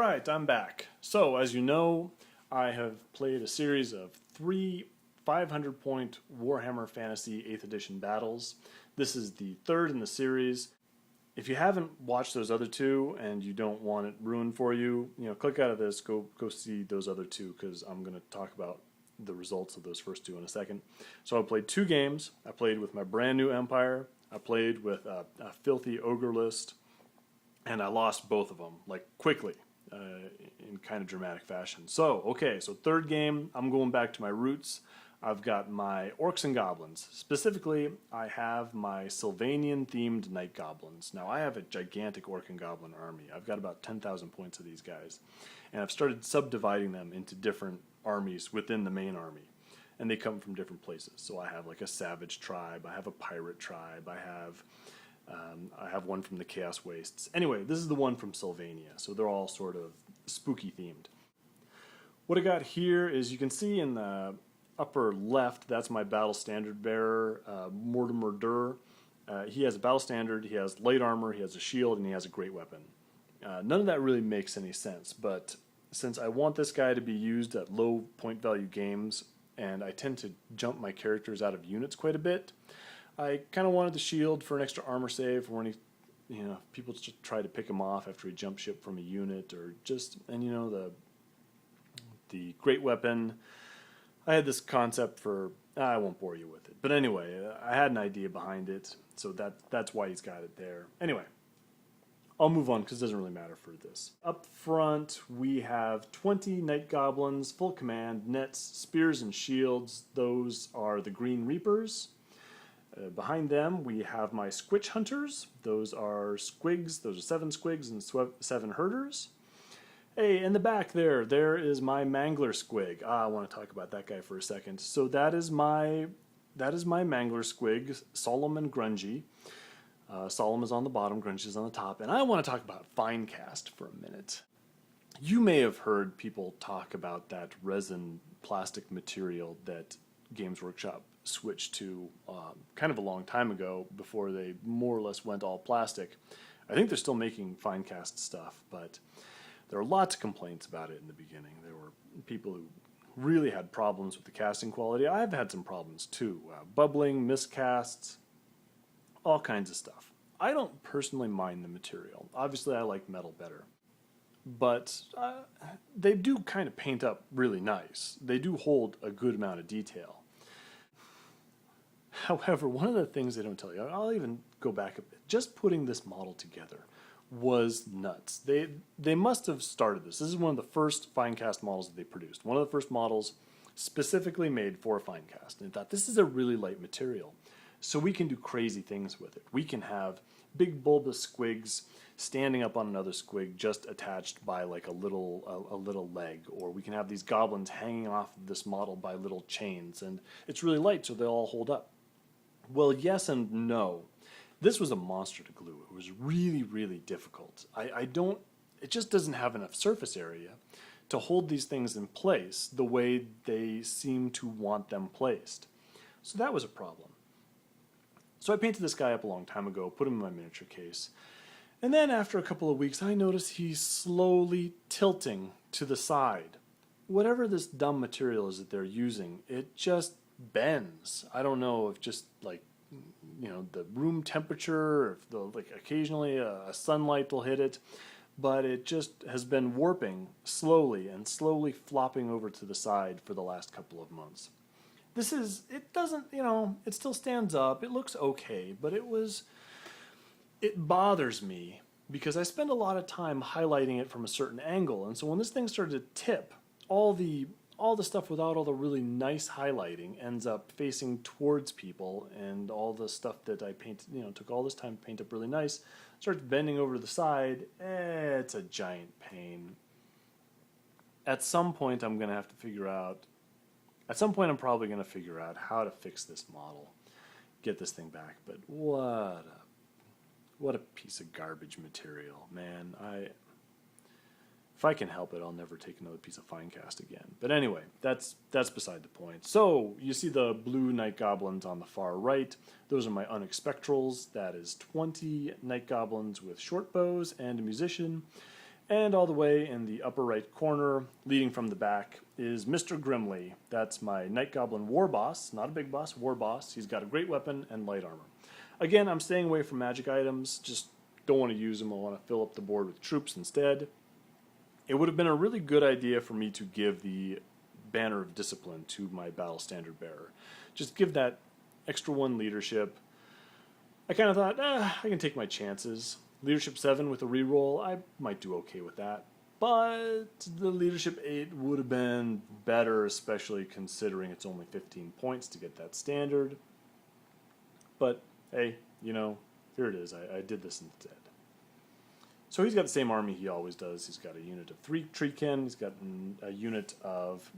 Alright, I'm back. So, as you know, I have played a series of 3 500-point Warhammer Fantasy 8th edition battles. This is the third in the series. If you haven't watched those other two and you don't want it ruined for you, click out of this, go see those other two, because I'm going to talk about the results of those first two in a second. So I played 2 games. I played with my brand new Empire. I played with a filthy ogre list, and I lost both of them, like, quickly. In kind of dramatic fashion. So third game, I'm going back to my roots. I've got my Orcs and Goblins. Specifically, I have my Sylvanian-themed Night Goblins. Now, I have a gigantic Orc and Goblin army. I've got about 10,000 points of these guys. And I've started subdividing them into different armies within the main army. And they come from different places. So I have like a savage tribe, I have a pirate tribe, I have one from the Chaos Wastes. Anyway, this is the one from Sylvania, so they're all sort of spooky themed. What I got here is, you can see in the upper left, that's my battle standard bearer, Mortimer Durr. He has a battle standard, he has light armor, he has a shield, and he has a great weapon. None of that really makes any sense, but since I want this guy to be used at low point value games, and I tend to jump my characters out of units quite a bit, I kind of wanted the shield for an extra armor save for when people just try to pick him off after he jump ship from a unit, or the great weapon. I had this concept for, I won't bore you with it, but anyway, I had an idea behind it, so that's why he's got it there. Anyway, I'll move on because it doesn't really matter for this. Up front, we have 20 Night Goblins, full command, nets, spears, and shields. Those are the Green Reapers. Behind them, we have my Squitch Hunters. Those are Squigs. Those are 7 Squigs and 7 Herders. Hey, in the back there is my Mangler Squig. I want to talk about that guy for a second. So that is my Mangler Squig, Solemn and Grungy. Solemn is on the bottom, Grungy is on the top. And I want to talk about Finecast for a minute. You may have heard people talk about that resin plastic material that Games Workshop switched to kind of a long time ago, before they more or less went all plastic. I think they're still making Finecast stuff, but there were lots of complaints about it in the beginning. There were people who really had problems with the casting quality. I've had some problems too. Bubbling, miscasts, all kinds of stuff. I don't personally mind the material. Obviously I like metal better. But they do kind of paint up really nice. They do hold a good amount of detail. However, one of the things they don't tell you, I'll even go back a bit, just putting this model together was nuts. They must have started this. This is one of the first Finecast models that they produced. One of the first models specifically made for Finecast. And they thought, this is a really light material, so we can do crazy things with it. We can have big bulbous squigs standing up on another squig just attached by like a little leg, or we can have these goblins hanging off of this model by little chains, and it's really light so they'll all hold up. Well, yes and no. This was a monster to glue. It was really, really difficult. It just doesn't have enough surface area to hold these things in place the way they seem to want them placed. So that was a problem. So I painted this guy up a long time ago, put him in my miniature case, and then after a couple of weeks I noticed he's slowly tilting to the side. Whatever this dumb material is that they're using, it just bends. I don't know if just like, the room temperature, or if occasionally a sunlight will hit it, but it just has been warping slowly and slowly flopping over to the side for the last couple of months. It doesn't, it still stands up, it looks okay, but it bothers me because I spend a lot of time highlighting it from a certain angle, and so when this thing started to tip, all the stuff without all the really nice highlighting ends up facing towards people, and all the stuff that I painted, took all this time to paint up really nice, starts bending over to the side. It's a giant pain. At some point I'm probably going to figure out how to fix this model, get this thing back, but what a piece of garbage material, man. If I can help it, I'll never take another piece of Finecast again. But anyway, that's beside the point. So, you see the blue Night Goblins on the far right. Those are my Unexpectrals. That is 20 Night Goblins with short bows and a musician. And all the way in the upper right corner, leading from the back, is Mr. Grimly. That's my Night Goblin war boss, not a big boss, war boss. He's got a great weapon and light armor. Again, I'm staying away from magic items, just don't want to use them. I want to fill up the board with troops instead. It would have been a really good idea for me to give the Banner of Discipline to my Battle Standard Bearer. Just give that extra 1 leadership. I kind of thought, I can take my chances. Leadership 7 with a reroll, I might do okay with that. But the Leadership 8 would have been better, especially considering it's only 15 points to get that standard. But, hey, you know, here it is. I did this instead. So he's got the same army he always does. He's got a unit of 3 Treekin. He's got a unit of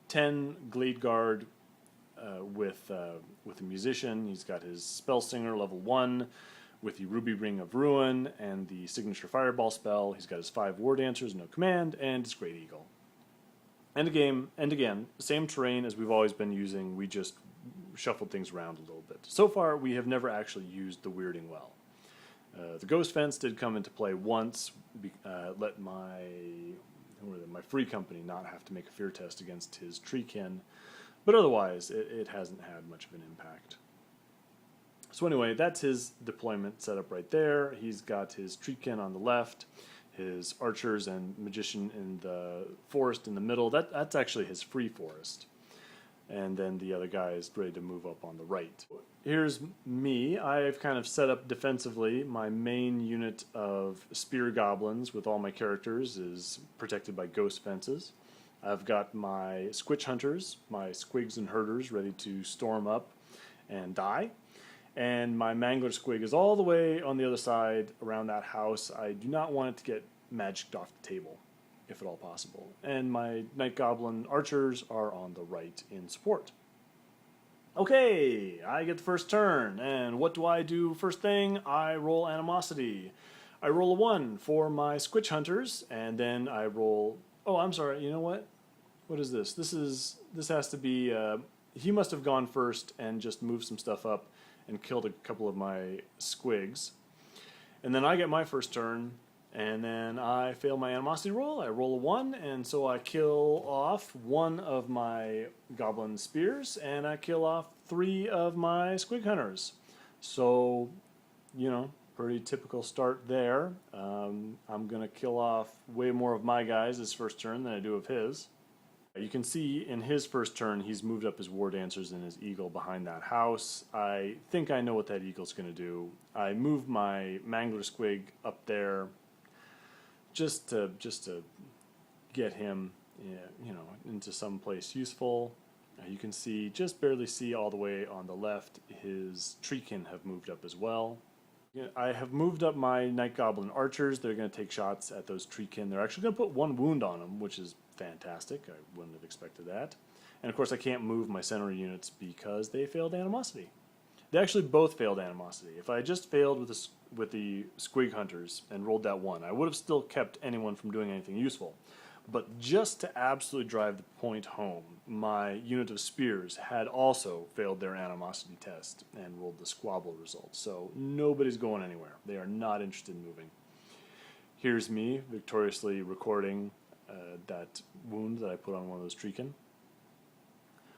10 Glade Guard with a Musician. He's got his Spell Singer level 1 with the Ruby Ring of Ruin and the Signature Fireball spell. He's got his 5 War Dancers, no command, and his Great Eagle. End of game, and again, same terrain as we've always been using. We just shuffled things around a little bit. So far, we have never actually used the Weirding Well. The Ghost Fence did come into play once, let my free company not have to make a fear test against his Treekin, but otherwise it hasn't had much of an impact. So anyway, that's his deployment setup right there. He's got his Treekin on the left, his archers and magician in the forest in the middle. That's actually his free forest. And then the other guy is ready to move up on the right. Here's me. I've kind of set up defensively. My main unit of spear goblins with all my characters is protected by ghost fences. I've got my squitch hunters, my squigs and herders ready to storm up and die. And my mangler squig is all the way on the other side around that house. I do not want it to get magicked off the table, if at all possible. And my Night Goblin archers are on the right in support. Okay, I get the first turn, and what do I do first thing? I roll Animosity. I roll a 1 for my Squitch Hunters, and then I roll... Oh, I'm sorry, you know what? What is this? This has to be... he must have gone first and just moved some stuff up and killed a couple of my Squigs. And then I get my first turn, and then I fail my Animosity roll. I roll a 1, and so I kill off 1 of my Goblin Spears, and I kill off 3 of my Squig Hunters. So, you know, pretty typical start there. I'm going to kill off way more of my guys this first turn than I do of his. You can see in his first turn, he's moved up his War Dancers and his Eagle behind that house. I think I know what that Eagle's going to do. I move my Mangler Squig up there just to get him, you know, into some place useful. You can see, just barely see all the way on the left, his Treekin have moved up as well. I have moved up my Night Goblin archers. They're going to take shots at those Treekin. They're actually going to put 1 wound on them, which is fantastic. I wouldn't have expected that. And of course I can't move my center units because they failed Animosity. They actually both failed Animosity. If I just failed with the Squig Hunters and rolled that 1, I would have still kept anyone from doing anything useful. But just to absolutely drive the point home, my unit of spears had also failed their Animosity test and rolled the squabble result. So nobody's going anywhere. They are not interested in moving. Here's me victoriously recording that wound that I put on one of those Treekin.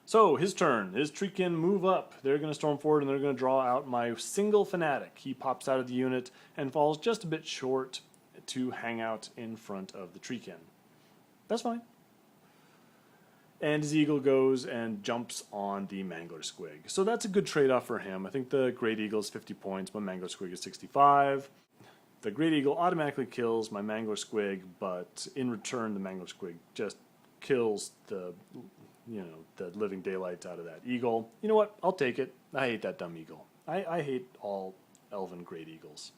So his turn. His Treekin move up. They're going to storm forward and they're going to draw out my single fanatic. He pops out of the unit and falls just a bit short to hang out in front of the Treekin. That's fine. And his Eagle goes and jumps on the Mangler Squig. So that's a good trade-off for him. I think the Great Eagle is 50 points, my Mangler Squig is 65. The Great Eagle automatically kills my Mangler Squig, but in return the Mangler Squig just kills the living daylights out of that Eagle. You know what? I'll take it. I hate that dumb Eagle. I hate all Elven Great Eagles.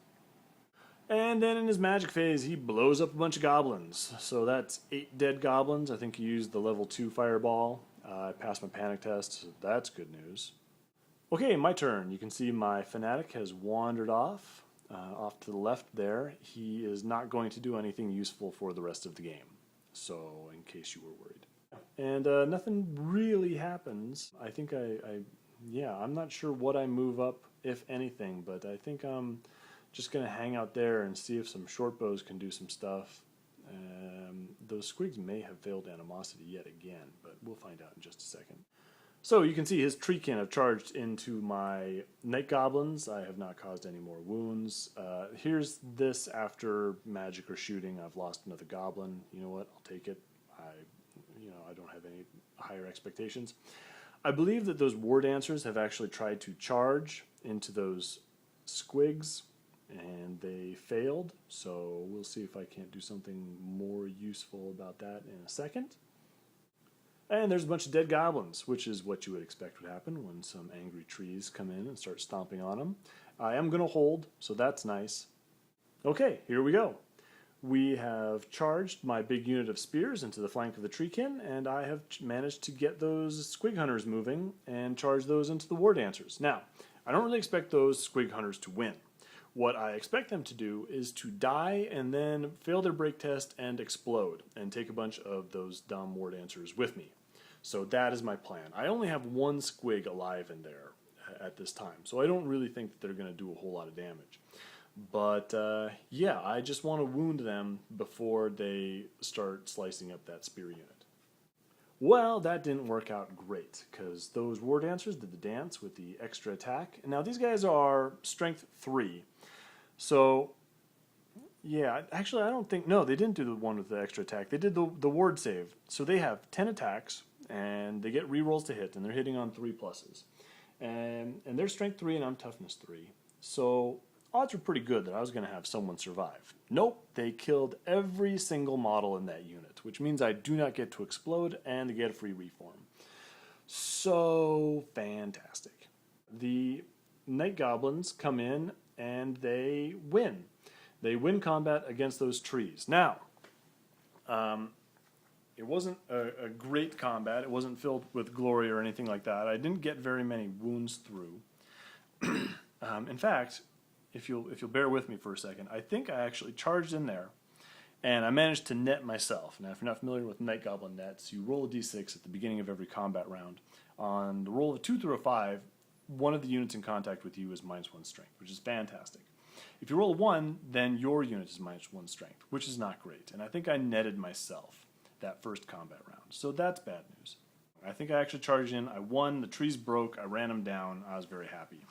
And then in his magic phase, he blows up a bunch of goblins. So that's 8 dead goblins. I think he used the level 2 fireball. I passed my panic test, so that's good news. Okay, my turn. You can see my fanatic has wandered off to the left there. He is not going to do anything useful for the rest of the game. So, in case you were worried. And nothing really happens. I think I'm not sure what I move up, if anything, but I think I'm just going to hang out there and see if some short bows can do some stuff. Those squigs may have failed animosity yet again, but we'll find out in just a second. So you can see his treekin have charged into my Night Goblins. I have not caused any more wounds. Here's this after magic or shooting. I've lost another goblin. You know what? I'll take it. I don't have any higher expectations. I believe that those war dancers have actually tried to charge into those squigs, and they failed. So we'll see if I can't do something more useful about that in a second. And there's a bunch of dead goblins, which is what you would expect would happen when some angry trees come in and start stomping on them. I am going to hold, so that's nice. Okay, here we go. We have charged my big unit of spears into the flank of the treekin, and I have managed to get those squig hunters moving and charge those into the war dancers. Now, I don't really expect those squig hunters to win. What I expect them to do is to die and then fail their break test and explode and take a bunch of those dumb war dancers with me. So that is my plan. I only have one squig alive in there at this time, so I don't really think that they're going to do a whole lot of damage. But yeah, I just want to wound them before they start slicing up that spear unit. Well, that didn't work out great, because those war dancers did the dance with the extra attack. And now these guys are strength 3. So, yeah, actually I don't think, no, they didn't do the one with the extra attack. They did the ward save. So they have 10 attacks, and they get rerolls to hit, and they're hitting on 3 pluses. And they're strength 3, and I'm toughness 3. So odds were pretty good that I was going to have someone survive. Nope, they killed every single model in that unit, which means I do not get to explode and they get a free reform. So fantastic. The Night Goblins come in and they win. They win combat against those trees. Now, it wasn't a great combat. It wasn't filled with glory or anything like that. I didn't get very many wounds through. In fact, if you'll bear with me for a second, I think I actually charged in there, and I managed to net myself. Now, if you're not familiar with Night Goblin nets, you roll a d6 at the beginning of every combat round. On the roll of a 2 through a 5, one of the units in contact with you is -1 strength, which is fantastic. If you roll a 1, then your unit is -1 strength, which is not great. And I think I netted myself that first combat round, so that's bad news. I think I actually charged in, I won, the trees broke, I ran them down, I was very happy.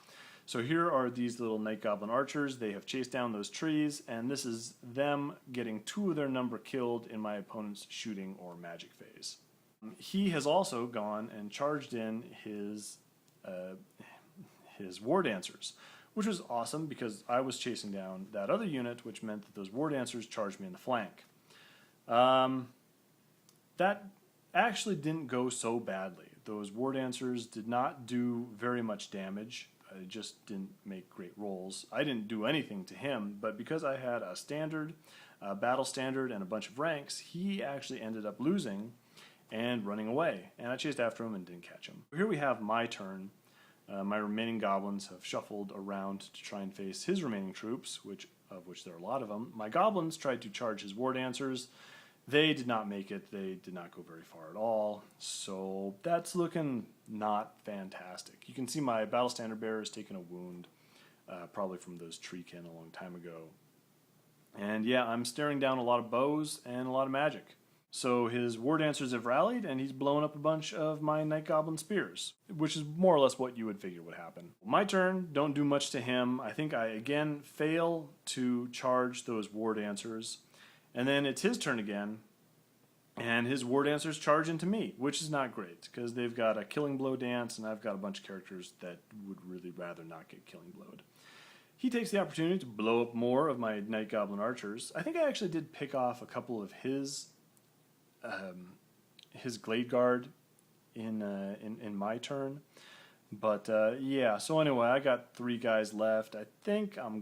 So here are these little Night Goblin archers. They have chased down those trees, and this is them getting 2 of their number killed in my opponent's shooting or magic phase. He has also gone and charged in his war dancers, which was awesome because I was chasing down that other unit, which meant that those war dancers charged me in the flank. That actually didn't go so badly. Those war dancers did not do very much damage. I just didn't make great rolls. I didn't do anything to him, but because I had a standard, a battle standard, and a bunch of ranks, he actually ended up losing and running away. And I chased after him and didn't catch him. Here we have my turn. My remaining goblins have shuffled around to try and face his remaining troops, of which there are a lot of them. My goblins tried to charge his war dancers. They did not make it. They did not go very far at all. So that's looking not fantastic. You can see my battle standard bearer has taken a wound, probably from those treekin a long time ago. And yeah, I'm staring down a lot of bows and a lot of magic. So his war dancers have rallied, and he's blown up a bunch of my Night Goblin spears, which is more or less what you would figure would happen. My turn, don't do much to him. I think I again fail to charge those war dancers. And then it's his turn again, and his war dancers charge into me, which is not great, because they've got a killing blow dance, and I've got a bunch of characters that would really rather not get killing blowed. He takes the opportunity to blow up more of my Night Goblin archers. I think I actually did pick off a couple of his Glade Guard in my turn. But yeah, so anyway, I got 3 guys left. I think I'm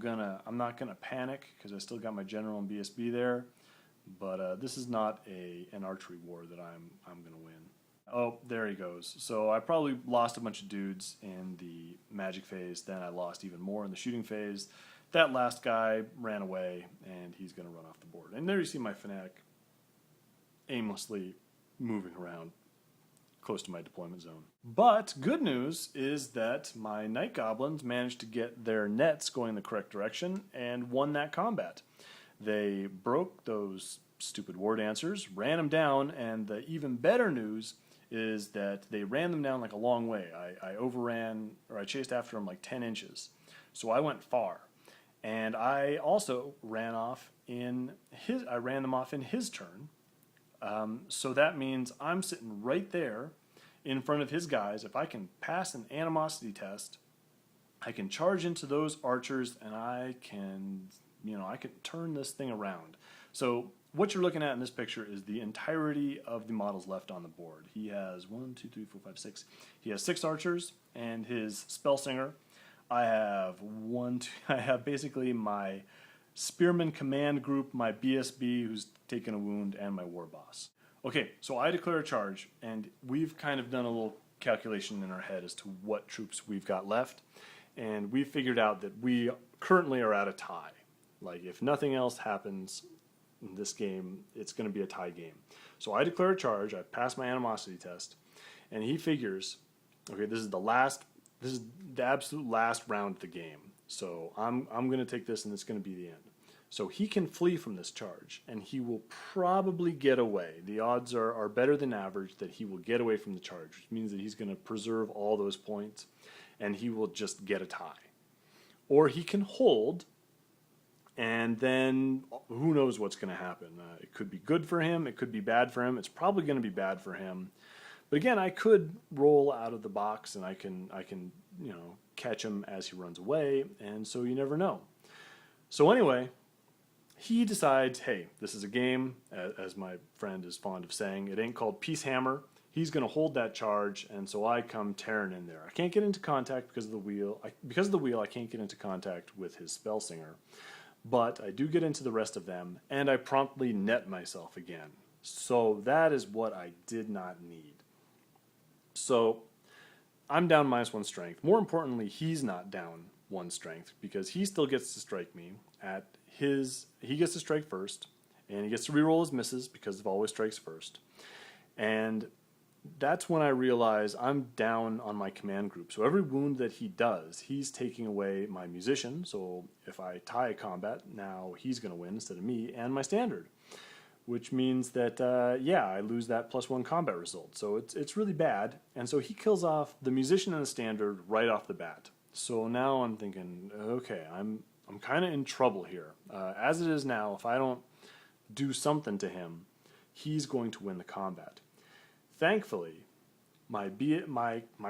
not gonna panic because I still got my general and BSB there. But this is not an archery war that I'm gonna win. Oh, there he goes. So I probably lost a bunch of dudes in the magic phase. Then I lost even more in the shooting phase. That last guy ran away, and he's gonna run off the board. And there you see my fanatic aimlessly moving around close to my deployment zone. But good news is that my Night Goblins managed to get their nets going in the correct direction and won that combat. They broke those stupid war dancers, ran them down, and the even better news is that they ran them down like a long way. I overran, or I chased after them like 10 inches. So I went far. And I also ran them off in his turn. So that means I'm sitting right there in front of his guys. If I can pass an animosity test, I can charge into those archers, and I can turn this thing around. So what you're looking at in this picture is the entirety of the models left on the board. He has 1, 2, 3, 4, 5, 6. He has 6 archers and his Spellsinger. I have basically my Spearman Command Group, my BSB who's taken a wound, and my War Boss. Okay, so I declare a charge, and we've kind of done a little calculation in our head as to what troops we've got left, and we figured out that we currently are at a tie. Like, if nothing else happens in this game, it's going to be a tie game. So I declare a charge, I pass my animosity test, and he figures, okay, this is the absolute last round of the game. So I'm going to take this, and it's going to be the end. So he can flee from this charge, and he will probably get away. The odds are better than average that he will get away from the charge, which means that he's going to preserve all those points, and he will just get a tie. Or he can hold, and then who knows what's going to happen. It could be good for him, it could be bad for him. It's probably going to be bad for him. But again, I could roll out of the box, and I can catch him as he runs away, and so you never know. So anyway, he decides, hey, this is a game, as my friend is fond of saying. It ain't called Peace Hammer. He's going to hold that charge, and so I come tearing in there. I can't get into contact because of the wheel. I can't get into contact with his Spellsinger, but I do get into the rest of them, and I promptly net myself again. So that is what I did not need. So I'm down -1 strength. More importantly, he's not down 1 strength because he still gets to strike me he gets to strike first, and he gets to reroll his misses because of always strikes first. And that's when I realize I'm down on my command group. So every wound that he does, he's taking away my musician. So if I tie a combat, now he's going to win instead of me, and my standard. Which means that, I lose that +1 combat result. So it's really bad. And so he kills off the musician and the standard right off the bat. So now I'm thinking, okay, I'm kind of in trouble here. As it is now, if I don't do something to him, he's going to win the combat. Thankfully, my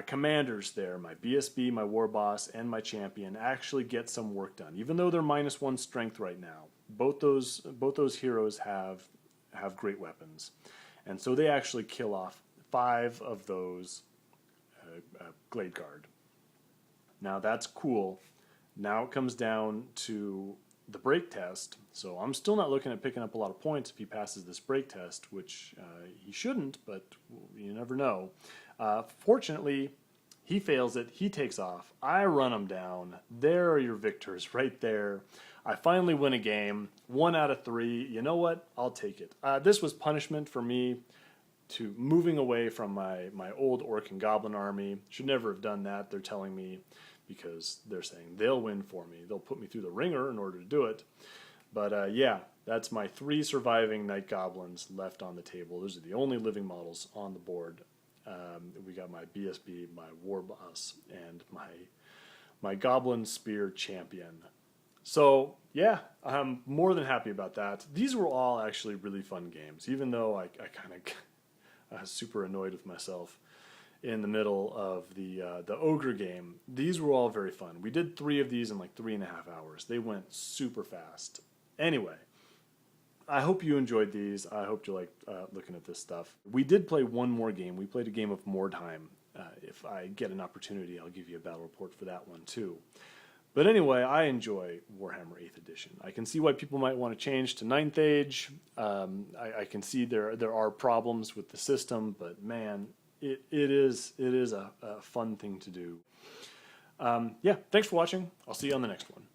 commanders there, my BSB, my War Boss, and my champion actually get some work done. Even though they're -1 strength right now, both those heroes have great weapons, and so they actually kill off 5 of those Glade Guard. Now that's cool. Now it comes down to the break test. So I'm still not looking at picking up a lot of points if he passes this break test, which he shouldn't, but you never know. Fortunately, he fails it. He takes off. I run him down. There are your victors right there. I finally win a game. 1 out of 3. You know what? I'll take it. This was punishment for me to moving away from my old Orc and Goblin army. Should never have done that, they're telling me, because they're saying they'll win for me. They'll put me through the ringer in order to do it. But that's my 3 surviving Night Goblins left on the table. Those are the only living models on the board. We got my BSB, my War Boss, and my Goblin Spear Champion. So yeah, I'm more than happy about that. These were all actually really fun games, even though I kind of was super annoyed with myself in the middle of the Ogre game. These were all very fun. We did 3 of these in like 3.5 hours. They went super fast. Anyway, I hope you enjoyed these. I hope you liked looking at this stuff. We did play one more game. We played a game of Mordheim. If I get an opportunity, I'll give you a battle report for that one too. But anyway, I enjoy Warhammer 8th edition. I can see why people might want to change to 9th Age. I can see there are problems with the system, but man, it is a fun thing to do. Thanks for watching. I'll see you on the next one.